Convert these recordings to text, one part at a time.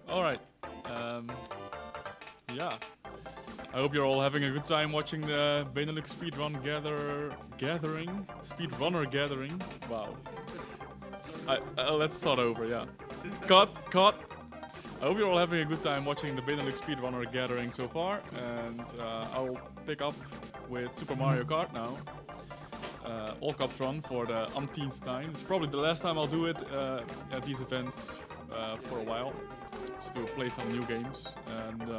Alright. Yeah. I hope you're all having a good time watching the Benelux Speedrunner gathering. Wow. Let's start over, yeah. Cut! I hope you're all having a good time watching the Benelux Speedrunner gathering so far, and I'll pick up with Super Mario Kart now. All Cups run for the umpteenth time. It's probably the last time I'll do it at these events for a while, just to play some new games. And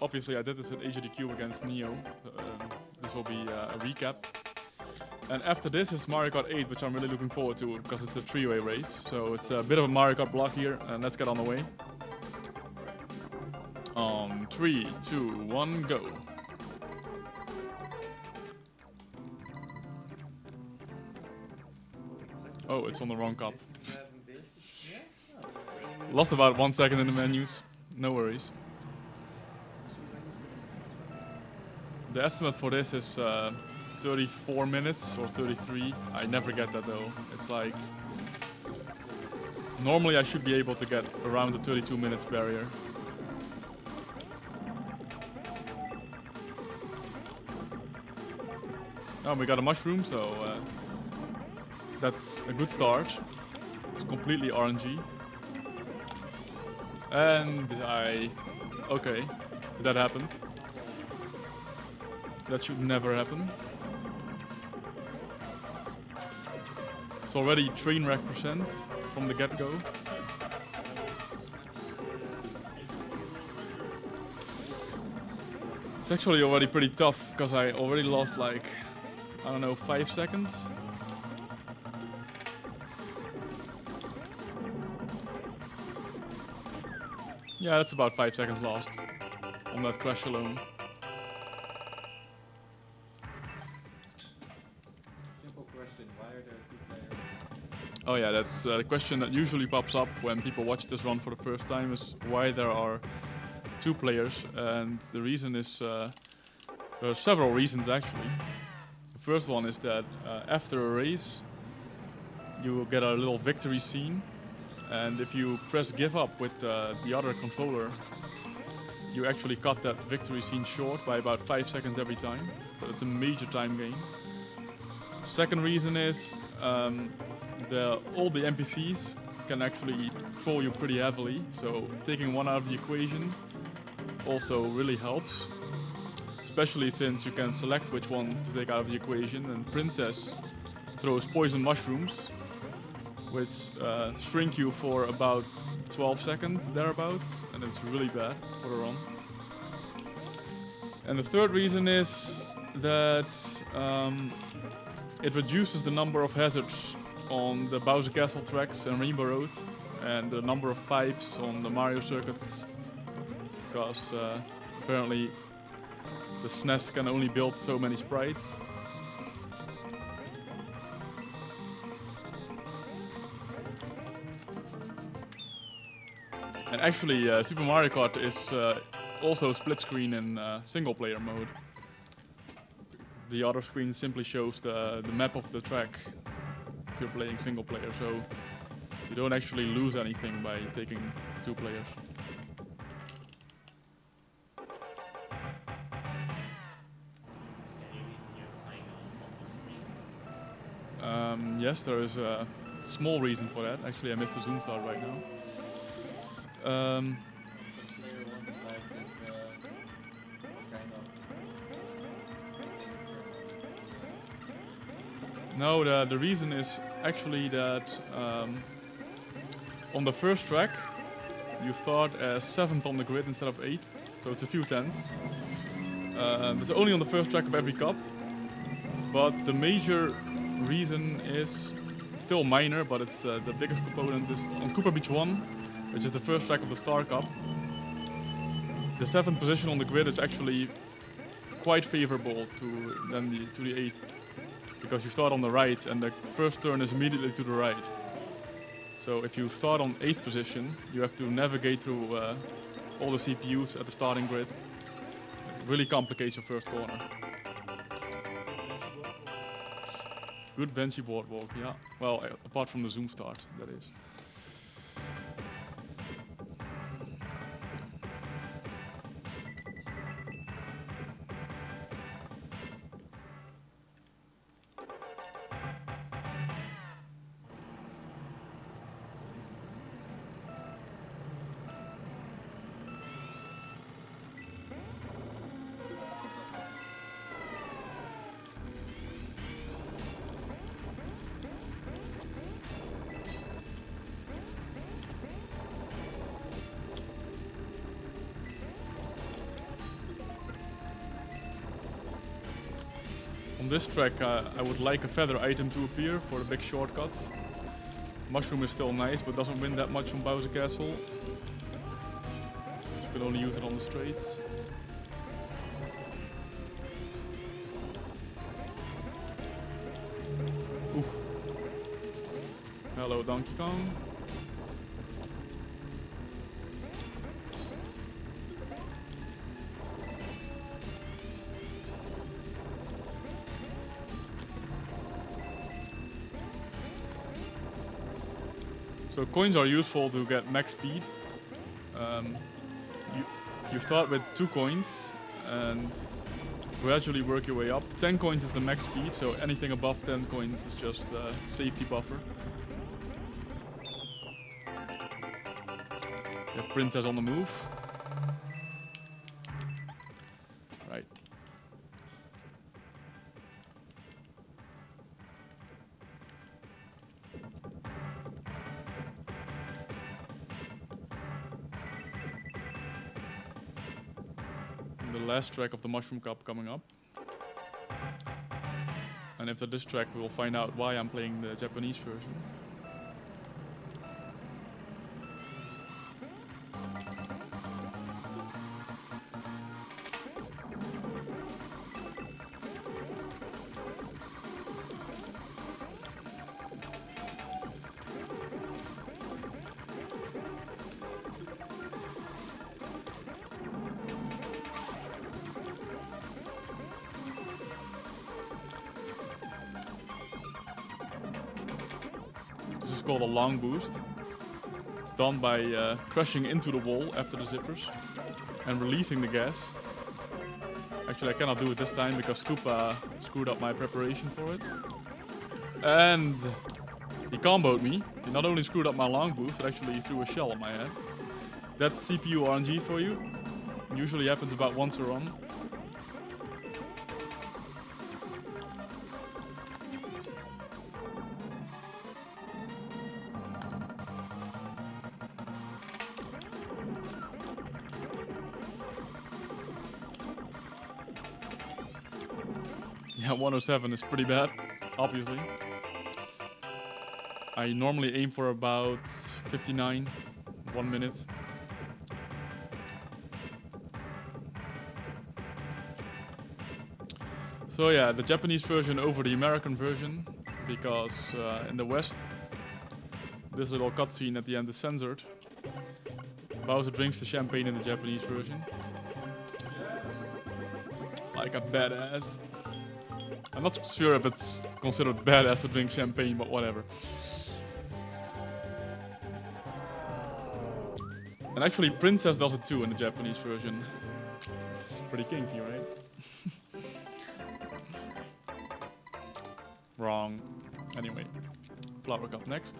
obviously I did this at AGDQ against Neo. This will be a recap. And after this is Mario Kart 8, which I'm really looking forward to because it's a three-way race. So it's a bit of a Mario Kart block here, and let's get on the way. 3, 2, 1, go. Oh, it's on the wrong cup. Lost about 1 second in the menus. No worries. The estimate for this is 34 minutes or 33. I never get that though. It's like... Normally I should be able to get around the 32 minutes barrier. Oh, we got a mushroom, so that's a good start. It's completely RNG. And okay, that happened. That should never happen. It's already train wreck percent from the get-go. It's actually already pretty tough because I already lost like, I don't know, 5 seconds. Yeah, that's about 5 seconds lost on that crash alone. Simple question, why are there 2 players? Oh yeah, that's the question that usually pops up when people watch this run for the first time, is why there are 2 players. And the reason is, there are several reasons actually. The first one is that after a race, you will get a little victory scene. And if you press give up with the other controller, you actually cut that victory scene short by about 5 seconds every time. So it's a major time gain. Second reason is all the NPCs can actually troll you pretty heavily. So taking one out of the equation also really helps. Especially since you can select which one to take out of the equation. And Princess throws poison mushrooms, which shrink you for about 12 seconds, thereabouts, and it's really bad for the run. And the third reason is that it reduces the number of hazards on the Bowser Castle tracks and Rainbow Road, and the number of pipes on the Mario circuits, because apparently the SNES can only build so many sprites. And actually, Super Mario Kart is also split screen in single player mode. The other screen simply shows the map of the track if you're playing single player, so you don't actually lose anything by taking 2 players. Yes, there is a small reason for that. Actually, I missed the zoom start right now. Player 1 decides if kind of... No, the reason is actually that on the first track you start as 7th on the grid instead of 8th, so it's a few tenths. It's only on the first track of every cup, but the major reason is still minor, but it's the biggest component is on Cooper Beach 1, which is the first track of the Star Cup. The 7th position on the grid is actually quite favorable to the 8th, because you start on the right and the first turn is immediately to the right. So if you start on 8th position, you have to navigate through all the CPUs at the starting grid. It really complicates your first corner. Good benchy boardwalk, yeah. Well, apart from the zoom start, that is. On this track, I would like a feather item to appear for a big shortcut. Mushroom is still nice, but doesn't win that much on Bowser Castle. You can only use it on the straights. Oof. Hello, Donkey Kong. So coins are useful to get max speed. You start with 2 coins and gradually work your way up. 10 coins is the max speed, so anything above 10 coins is just a safety buffer. You have Princess on the move. Right. The last track of the Mushroom Cup coming up. And after this track we will find out why I'm playing the Japanese version. This is called a long boost. It's done by crashing into the wall after the zippers and releasing the gas. Actually, I cannot do it this time because Koopa screwed up my preparation for it. And he comboed me. He not only screwed up my long boost, but actually threw a shell at my head. That's CPU RNG for you. Usually happens about once a run. Yeah, 107 is pretty bad, obviously. I normally aim for about 59, 1 minute. So yeah, the Japanese version over the American version, because in the West, this little cutscene at the end is censored. Bowser drinks the champagne in the Japanese version. Like a badass. I'm not sure if it's considered badass to drink champagne, but whatever. And actually, Princess does it too in the Japanese version. It's pretty kinky, right? Wrong. Anyway, Flower Cup next.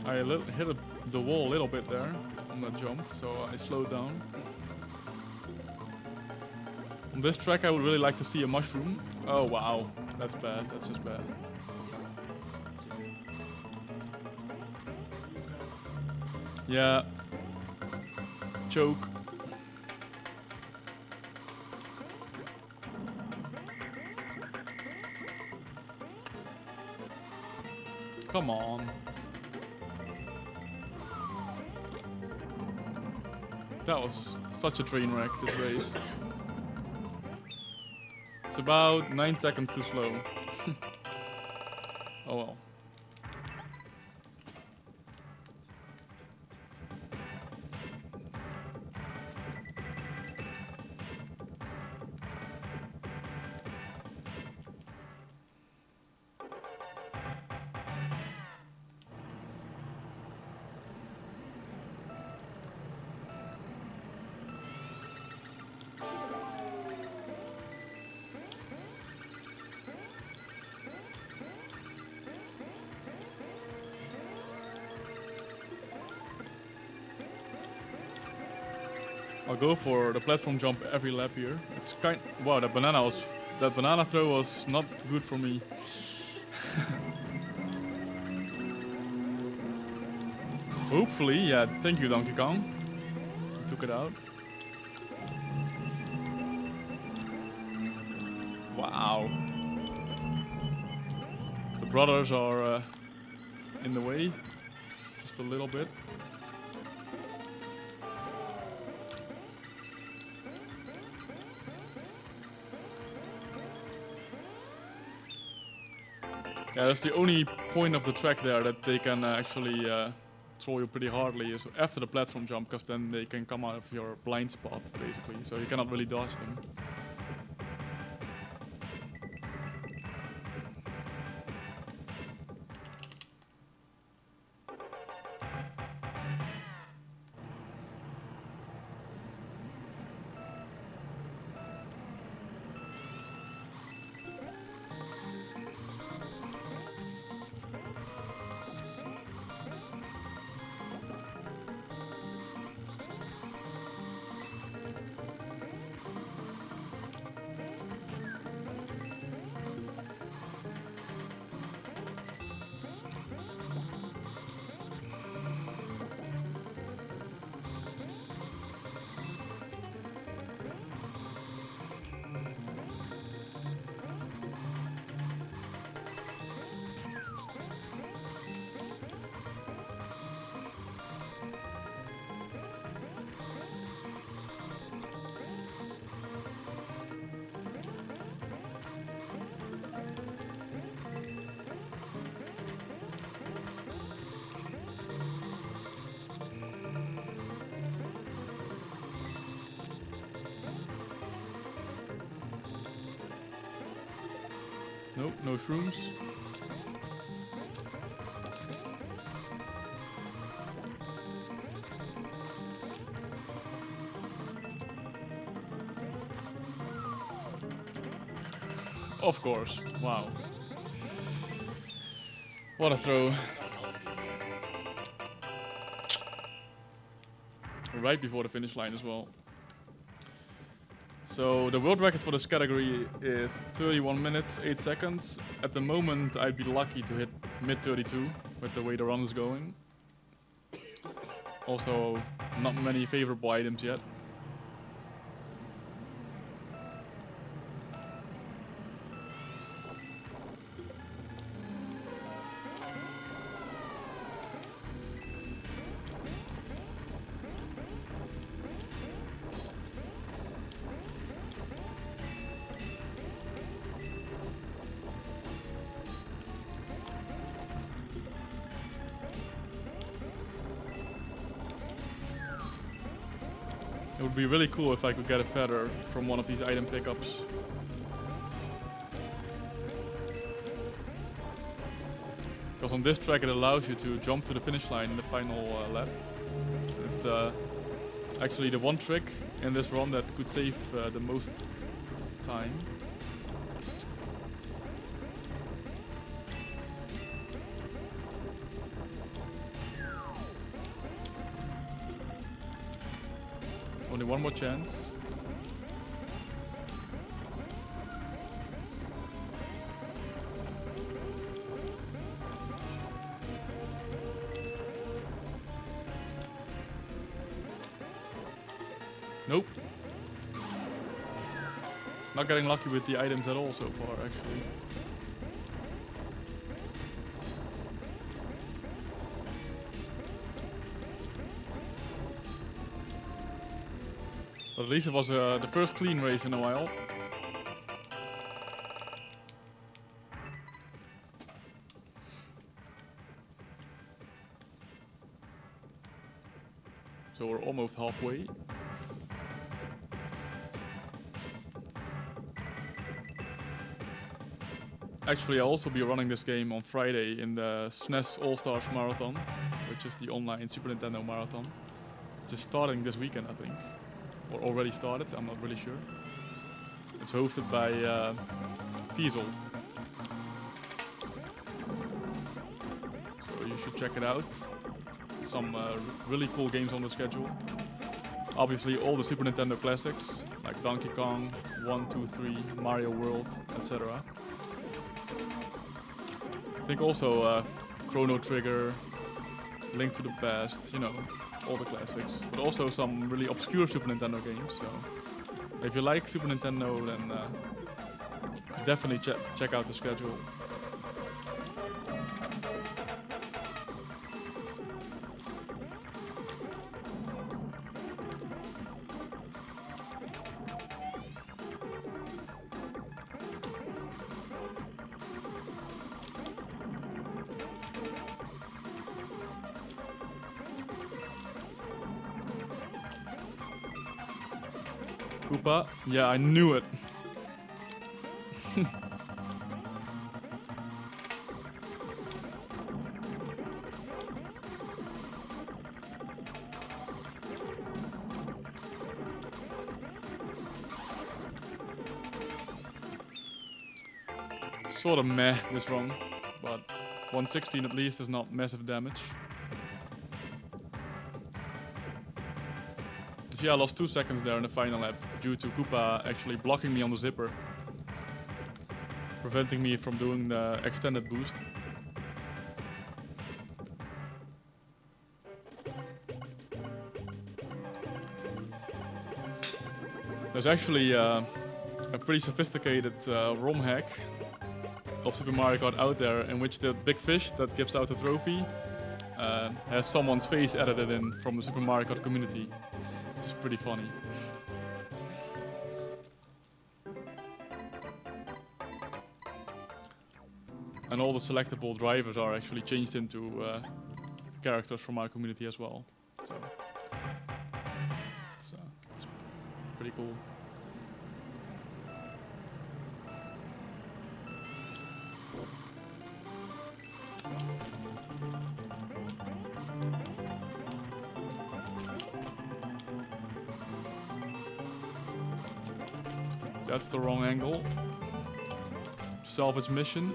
I hit the wall a little bit there on that jump, so I slowed down. On this track I would really like to see a mushroom. Oh wow, that's bad, that's just bad. Yeah. Choke. Come on. That was such a train wreck, this race. It's about 9 seconds too slow. Oh well. I'll go for the platform jump every lap here. It's wow, that banana throw was not good for me. Hopefully, yeah, thank you Donkey Kong. You took it out. Wow. The brothers are in the way, just a little bit. Yeah, that's the only point of the track there that they can actually throw you pretty hardly is after the platform jump, because then they can come out of your blind spot, basically. So you cannot really dodge them. Nope, no shrooms. Of course. Wow. What a throw. Right before the finish line as well. So the world record for this category is 31 minutes, 8 seconds. At the moment, I'd be lucky to hit mid 32 with the way the run is going. Also, not many favorable items yet. It would be really cool if I could get a feather from one of these item pickups. Because on this track it allows you to jump to the finish line in the final lap. It's actually the one trick in this run that could save the most time. Only one more chance. Nope. Not getting lucky with the items at all so far, actually. But at least it was the first clean race in a while. So we're almost halfway. Actually, I'll also be running this game on Friday in the SNES All-Stars Marathon, which is the online Super Nintendo marathon. Just starting this weekend, I think. Or already started, I'm not really sure. It's hosted by Fiesel. So you should check it out. Some really cool games on the schedule. Obviously all the Super Nintendo classics, like Donkey Kong, 1, 2, 3, Mario World, etc. I think also Chrono Trigger, Link to the Past, you know, all the classics. But also some really obscure Super Nintendo games, so if you like Super Nintendo, then definitely check out the schedule. Koopa? Yeah, I knew it. Sort of meh, this run, but 116 at least is not massive damage. So yeah, I lost 2 seconds there in the final lap due to Koopa actually blocking me on the zipper, preventing me from doing the extended boost. There's actually a pretty sophisticated ROM hack of Super Mario Kart out there in which the big fish that gives out the trophy has someone's face edited in from the Super Mario Kart community, which is pretty funny. And all the selectable drivers are actually changed into characters from our community as well. So it's pretty cool. That's the wrong angle. Salvage mission.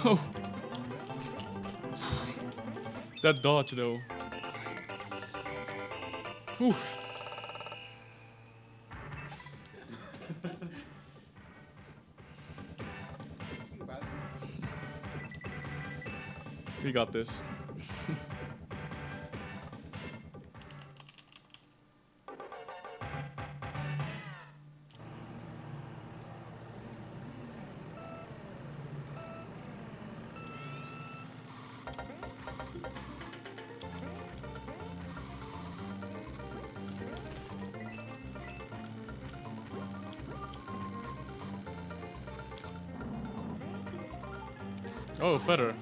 No. That dodge though. Whew. We got this. Oh, feather.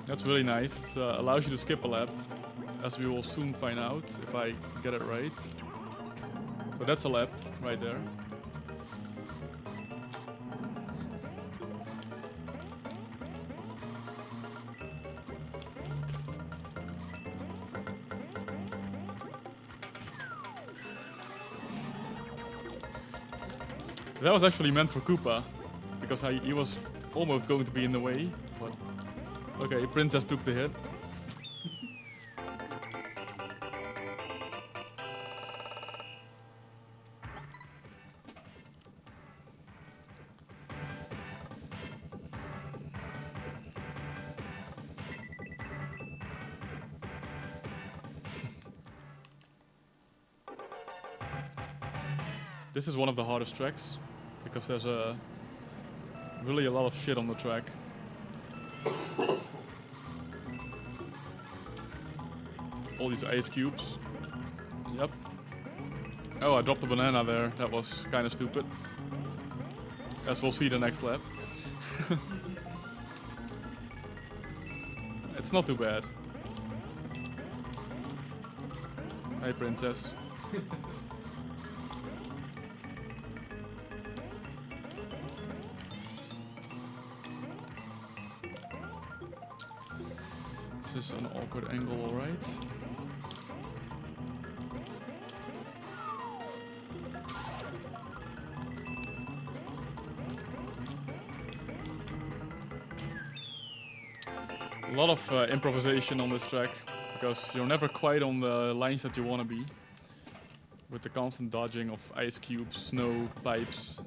That's really nice. It allows you to skip a lap, as we will soon find out if I get it right. So that's a lap right there. That was actually meant for Koopa, because he was almost going to be in the way, but okay, Princess took the hit. This is one of the hardest tracks because there's really a lot of shit on the track. All these ice cubes. Yep. Oh, I dropped a banana there. That was kind of stupid. As we'll see the next lap. It's not too bad. Hey, princess. This is an awkward angle, alright. A lot of improvisation on this track, because you're never quite on the lines that you want to be. With the constant dodging of ice cubes, snow, pipes,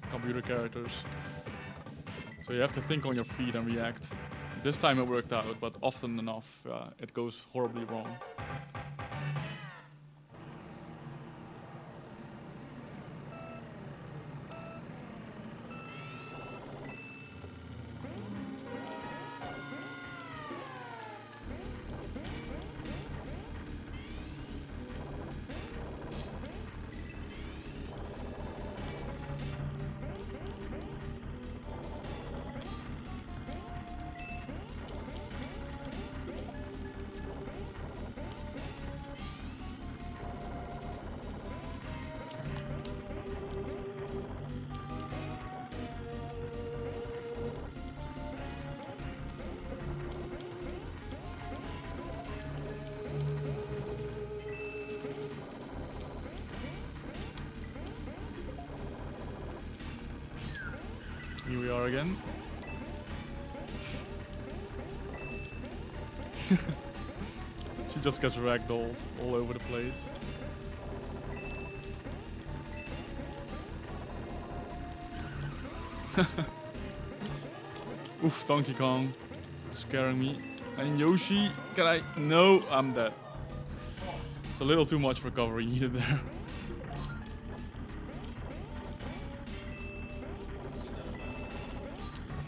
computer characters. So you have to think on your feet and react. This time it worked out, but often enough it goes horribly wrong. Here we are again. She just gets ragdolled all over the place. Oof, Donkey Kong. Scaring me. And Yoshi, can I? No, I'm dead. It's a little too much recovery needed there.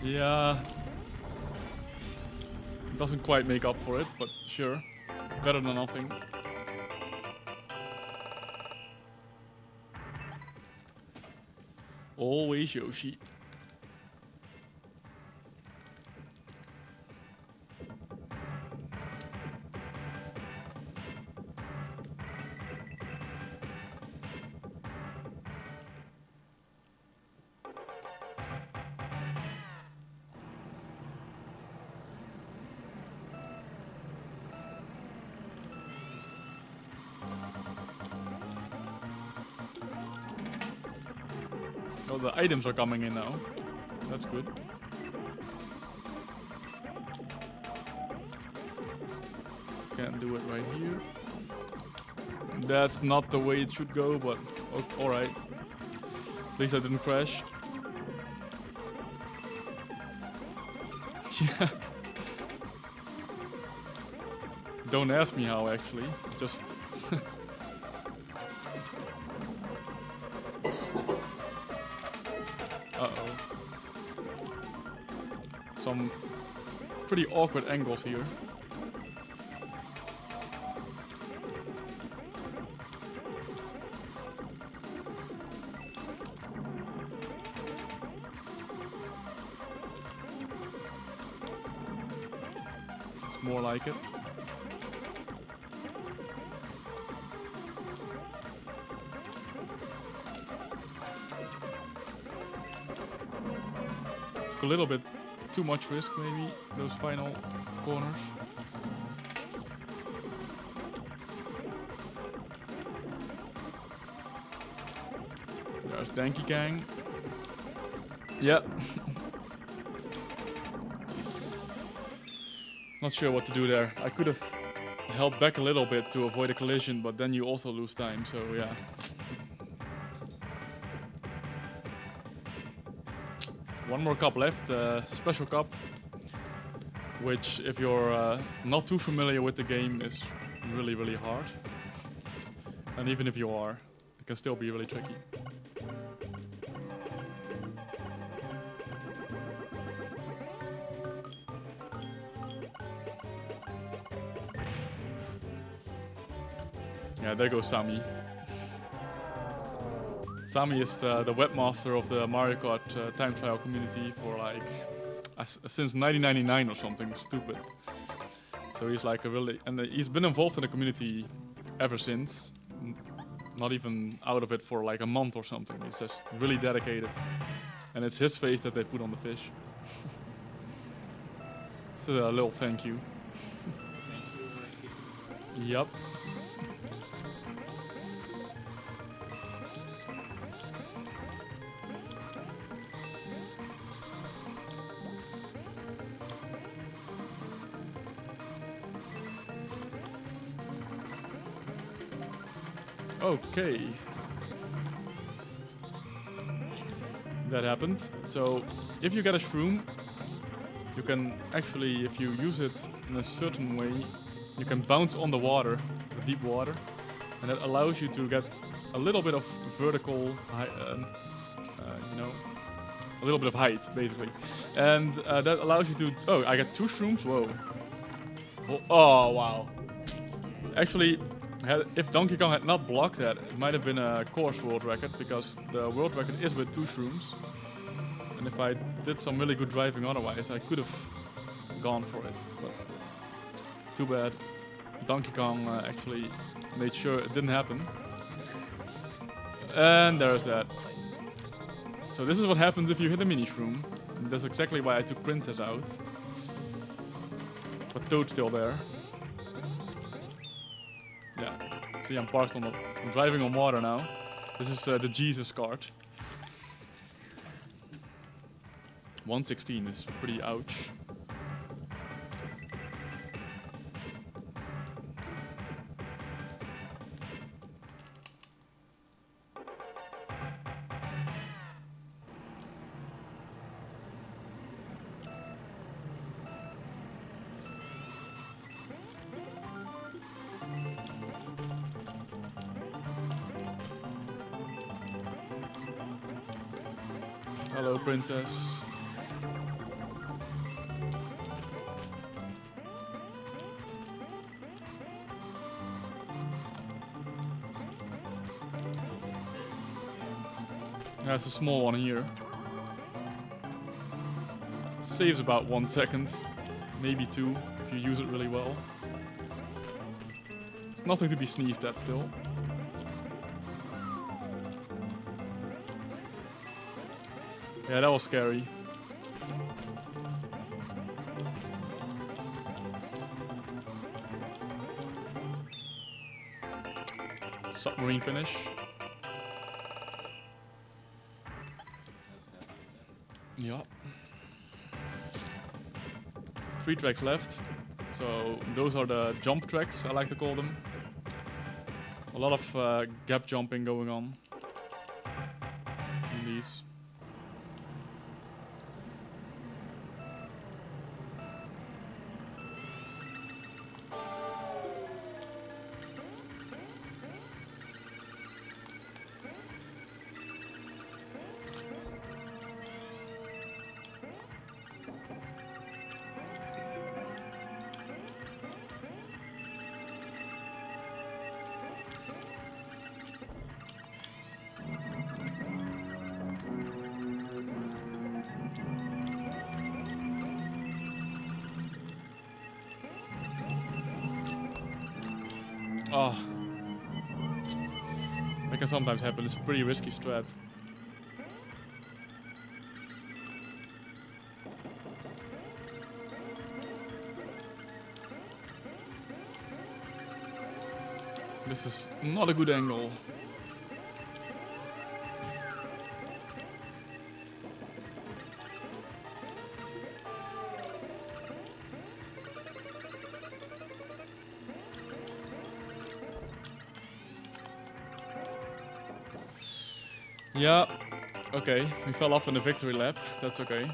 Yeah. Doesn't quite make up for it, but sure. Better than nothing. Always Yoshi. Oh, the items are coming in now. That's good. Can't do it right here. That's not the way it should go, but alright. At least I didn't crash. Yeah. Don't ask me how, actually. Just... Uh-oh. Some pretty awkward angles here. It's more like it. A little bit too much risk, maybe, those final corners. There's Donkey Kong. Yep. Not sure what to do there. I could have held back a little bit to avoid a collision, but then you also lose time, so yeah. One more cup left, special cup, which if you're not too familiar with the game is really, really hard. And even if you are, it can still be really tricky. Yeah, there goes Sami. Sami is the webmaster of the Mario Kart time trial community for like since 1999 or something stupid. So he's like a really, and he's been involved in the community ever since. Not even out of it for like a month or something. He's just really dedicated, and it's his face that they put on the fish. Just a little thank you. Yep. Okay. That happened. So, if you get a shroom, you can actually, if you use it in a certain way, you can bounce on the water, the deep water, and that allows you to get a little bit of vertical, you know, a little bit of height, basically. And that allows you to... Oh, I got 2 shrooms? Whoa. Oh, wow. Actually, if Donkey Kong had not blocked that, it might have been a course world record, because the world record is with 2 shrooms. And if I did some really good driving otherwise, I could have gone for it. But too bad. Donkey Kong actually made sure it didn't happen. And there's that. So this is what happens if you hit a mini shroom. And that's exactly why I took Princess out. But Toad's still there. Yeah. See, I'm parked on I'm driving on water now. This is the Jesus Kart. 116 is pretty ouch. Hello, Princess. There's a small one here. Saves about 1 second, maybe 2, if you use it really well. It's nothing to be sneezed at still. Yeah, that was scary. Submarine finish. Yeah. 3 tracks left. So those are the jump tracks, I like to call them. A lot of gap jumping going on in these. Oh. That can sometimes happen. It's a pretty risky strat. This is not a good angle. Yeah, okay, we fell off in the victory lap, that's okay.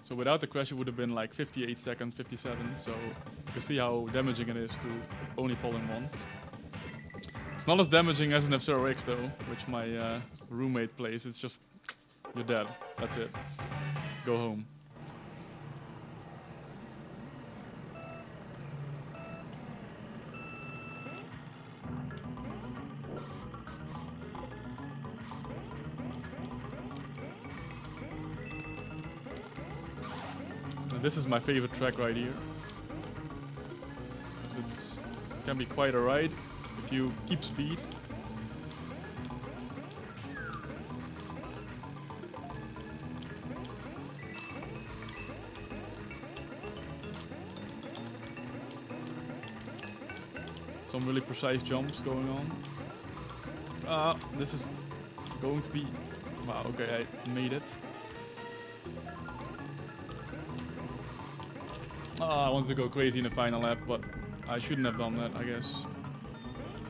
So without the crash it would have been like 58 seconds, 57, so you can see how damaging it is to only fall in once. It's not as damaging as an F-Zero X though, which my roommate plays. It's just, you're dead. That's it. Go home. And this is my favorite track right here. It can be quite a ride if you keep speed. Some really precise jumps going on. This is going to be... Wow, okay, I made it. I wanted to go crazy in the final lap, but I shouldn't have done that, I guess.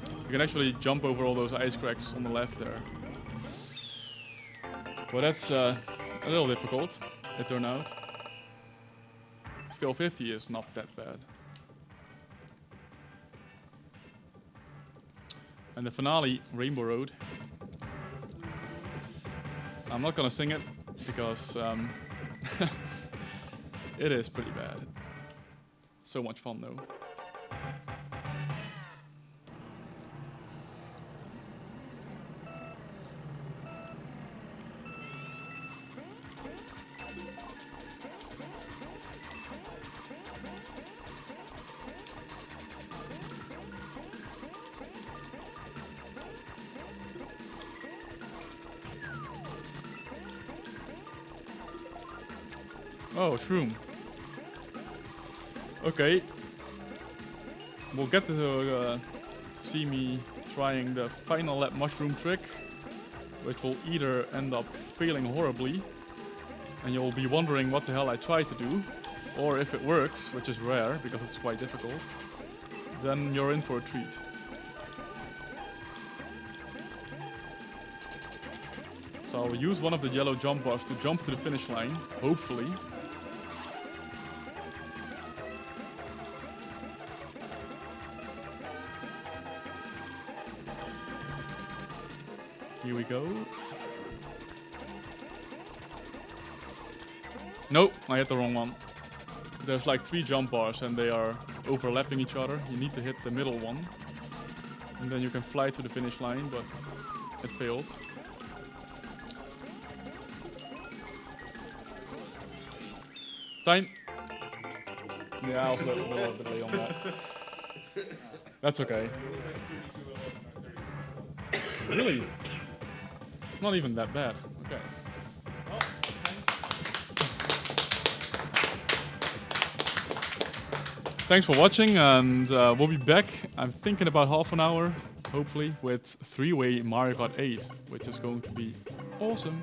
You can actually jump over all those ice cracks on the left there. But that's a little difficult, it turned out. Still 50 is not that bad. And the finale, Rainbow Road. I'm not gonna sing it, because it is pretty bad. So much fun though. Oh, shroom. Okay. We'll get to see me trying the final lap mushroom trick, which will either end up failing horribly, and you'll be wondering what the hell I tried to do, or if it works, which is rare because it's quite difficult, then you're in for a treat. So I'll use one of the yellow jump bars to jump to the finish line, hopefully. Here we go. Nope, I hit the wrong one. There's like 3 jump bars and they are overlapping each other. You need to hit the middle one. And then you can fly to the finish line, but it failed. Time. Yeah, I was a little bit late on that. That's okay. Really? It's not even that bad. Okay. Well, thanks for watching, and we'll be back, I'm thinking about half an hour, hopefully, with 3-way Mario Kart 8, which is going to be awesome.